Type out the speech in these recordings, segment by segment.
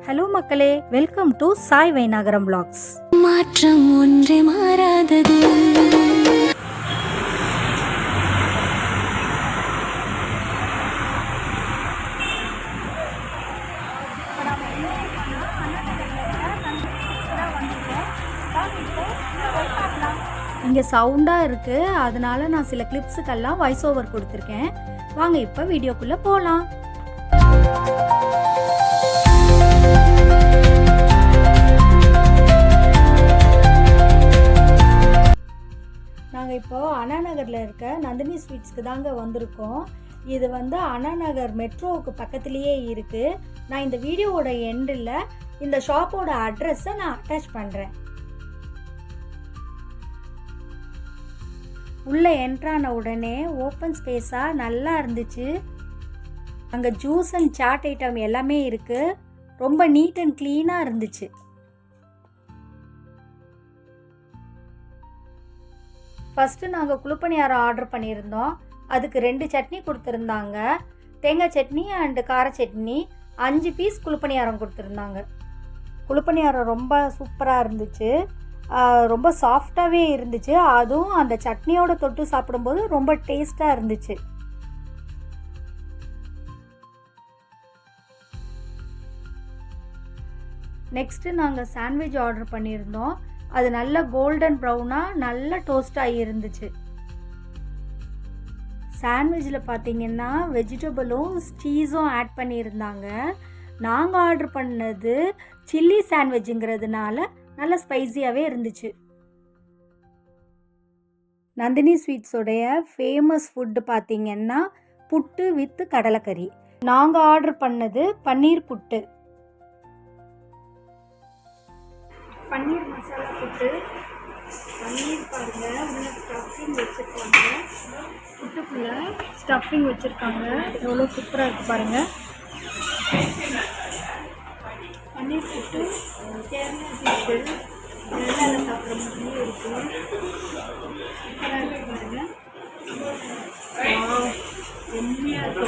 Hello மக்களே, welcome to Sai வைநாகரம் vlogs. மாற்றம் ஒன்றே மாறாதது. இங்கே சவுண்டாக இருக்குது, அதனால நான் சில கிளிப்ஸுக்கெல்லாம் வாய்ஸ் ஓவர் கொடுத்துருக்கேன். வாங்க இப்போ வீடியோக்குள்ளே போகலாம். நாங்கள் இப்போது அண்ணா நகரில் இருக்க நந்தினி ஸ்வீட்ஸ்க்கு தாங்க வந்திருக்கோம். இது அண்ணா நகர் மெட்ரோவுக்கு பக்கத்துலேயே இருக்குது. நான் இந்த வீடியோவோட எண்டில் இந்த ஷாப்போட அட்ரஸை நான் அட்டாச் பண்ணுறேன். உள்ளே என்ட்ரான உடனே ஓப்பன் ஸ்பேஸாக நல்லா இருந்துச்சு. அங்கே ஜூஸ் அண்ட் சாட் ஐட்டம் எல்லாமே இருக்குது. ரொம்ப நீட் அண்ட் க்ளீனாக இருந்துச்சு. ஃபஸ்ட்டு நாங்கள் குழுப்பணியாரம் ஆர்டர் பண்ணியிருந்தோம். அதுக்கு 2 சட்னி கொடுத்துருந்தாங்க. தேங்காய் சட்னி அண்டு கார சட்னி. 5 பீஸ் குழுப்பணியாரம் கொடுத்துருந்தாங்க. குழுப்பணியாரம் ரொம்ப சூப்பராக இருந்துச்சு. ரொம்ப சாஃப்டாகவே இருந்துச்சு. அதுவும் அந்த சட்னியோட தொட்டு சாப்பிடும்போது ரொம்ப டேஸ்ட்டாக இருந்துச்சு. நெக்ஸ்ட்டு நாங்கள் சாண்ட்விச் ஆர்டர் பண்ணியிருந்தோம். அது நல்ல கோல்டன் ப்ரௌனாக நல்ல டோஸ்டாகி இருந்துச்சு. சாண்ட்விச்சில் பார்த்தீங்கன்னா வெஜிடபிளும் சீஸும் ஆட் பண்ணியிருந்தாங்க. நாங்கள் ஆர்டர் பண்ணது சில்லி சாண்ட்விச்சுங்கிறதுனால நல்ல ஸ்பைஸியாகவே இருந்துச்சு. நந்தினி ஸ்வீட்ஸோடைய ஃபேமஸ் ஃபுட்டு பார்த்தீங்கன்னா புட்டு வித் கடலைக்கறி. நாங்கள் ஆர்டர் பண்ணது பன்னீர் புட்டு. பன்னீர் மசாலா புட்டு. பன்னீர் பாருங்கள், உள்ள ஸ்டஃபிங் வச்சுருக்காங்க. புட்டுக்குள்ளே ஸ்டஃபிங் வச்சுருக்காங்க. எவ்வளோ சூப்பராக இருக்குது பாருங்கள். பன்னீர் புட்டு கேரளா புட்டு கேரளாவில் சாப்பிட்ற மாதிரியே இருக்குது. சூப்பராக இருக்குது பாருங்கள். உண்மையாக இருக்குது.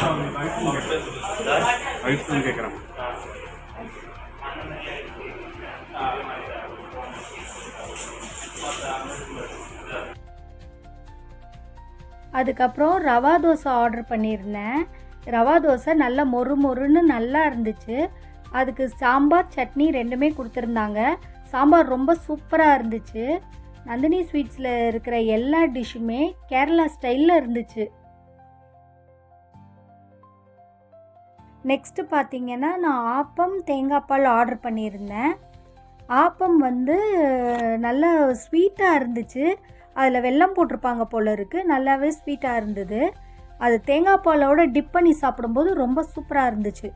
அதுக்கப்புறம் ரவா தோசை ஆர்டர் பண்ணியிருந்தேன். ரவா தோசை நல்லா மொறு மொறுன்னு நல்லா இருந்துச்சு. அதுக்கு சாம்பார் சட்னி 2மே கொடுத்துருந்தாங்க. சாம்பார் ரொம்ப சூப்பராக இருந்துச்சு. நந்தினி ஸ்வீட்ஸில் இருக்கிற எல்லா டிஷ்ஷுமே கேரளா ஸ்டைலில் இருந்துச்சு. நெக்ஸ்ட்டு பார்த்தீங்கன்னா நான் ஆப்பம் தேங்காய் பால் ஆர்டர் பண்ணியிருந்தேன். ஆப்பம் நல்ல ஸ்வீட்டாக இருந்துச்சு. அதில் வெல்லம் போட்டிருப்பாங்க போல இருக்குது. நல்லாவே ஸ்வீட்டாக இருந்தது. அது தேங்காய் பாலோட டிப் பண்ணி சாப்பிடும்போது ரொம்ப சூப்பராக இருந்துச்சு.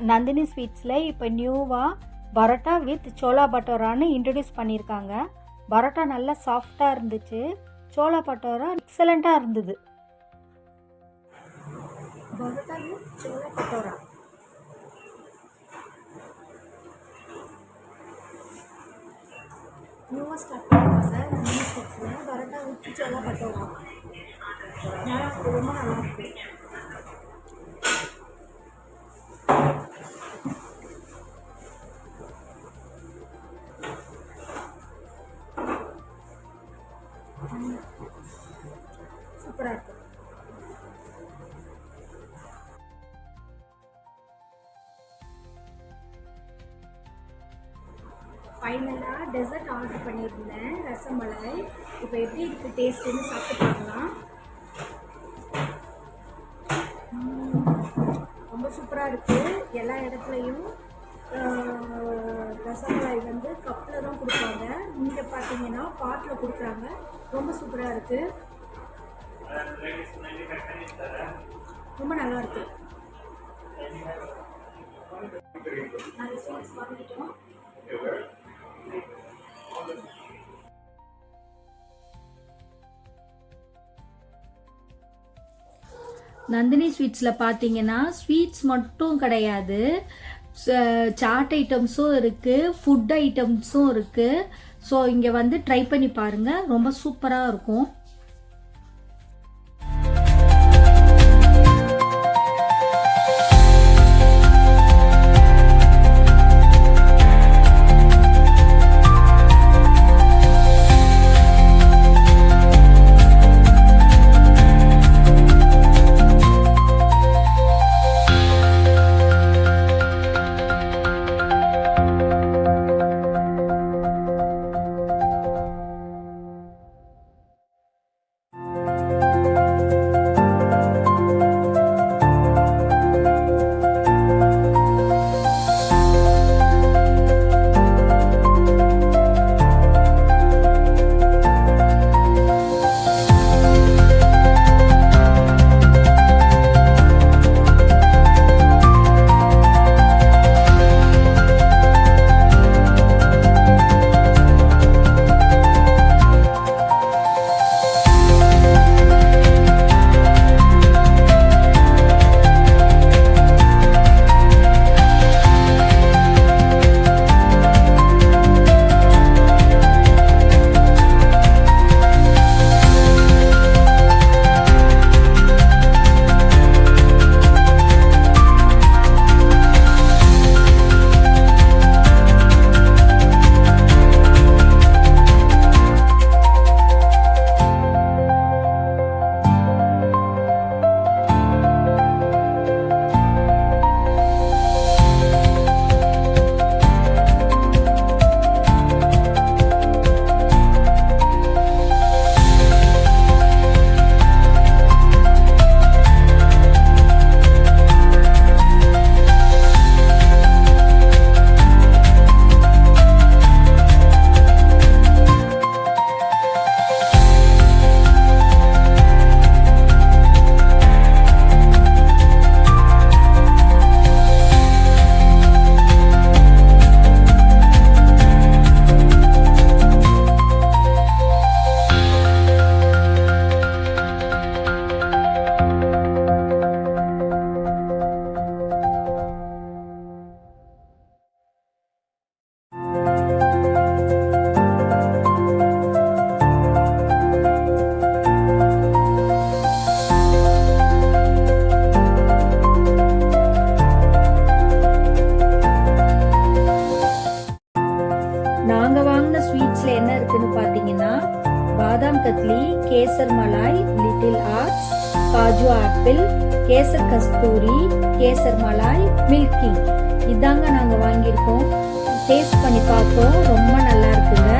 நந்தினி ஸ்வீட்ஸில் இப்போ நியூவாக பரோட்டா வித் சோளா பட்டோரான்னு இன்ட்ரடியூஸ் பண்ணியிருக்காங்க. பரோட்டா நல்லா சாஃப்டாக இருந்துச்சு. சோளா பட்டோரா எக்ஸலண்ட்டாக இருந்தது. பரோட்டா வித் சோளா பட்டோரா நியூவாக ஸ்டார்ட் பண்ணியிருக்காங்க. நந்தினி ஸ்வீட்ஸில் பரோட்டா வித் சோளா பட்டோரா நல்லா இருக்கு, ரொம்ப நல்லாயிருக்கு. சூப்பராக இருக்கு. ஃபைனலாக டெசர்ட் ஆர்டர் பண்ணியிருந்தேன், ரசமலாய். இப்போ எப்படி இருக்குது டேஸ்ட்டுன்னு சாப்பிட்டு பார்க்கலாம். ரொம்ப சூப்பராக இருக்குது. எல்லா இடத்துலையும் ரசமலாய் கப்பில் தான் கொடுப்பாங்க. இங்கே பார்த்தீங்கன்னா பாட்டில் கொடுக்குறாங்க. ரொம்ப சூப்பராக இருக்குது. ரொம்ப நல்லா இருக்கு. நாங்கள் ஸ்வீட்ஸ் வாங்கிட்டோம். நந்தினி ஸ்வீட்ஸில் பார்த்தீங்கன்னா ஸ்வீட்ஸ் மட்டும் கிடையாது, சாட் ஐட்டம்ஸும் இருக்குது, ஃபுட் ஐட்டம்ஸும் இருக்குது. ஸோ இங்கே வந்து ட்ரை பண்ணி பாருங்கள், ரொம்ப சூப்பராக இருக்கும். ஸ்வீட்ஸில் என்ன இருக்குன்னு பார்த்தீங்கன்னா badam katli, kesar malai, little hearts, kaju apple, kesar kasturi, kesar malai, milky, இதாங்க நாங்கள் வாங்கியிருக்கோம். டேஸ்ட் பண்ணி பார்த்தோம், ரொம்ப நல்லா இருக்குங்க.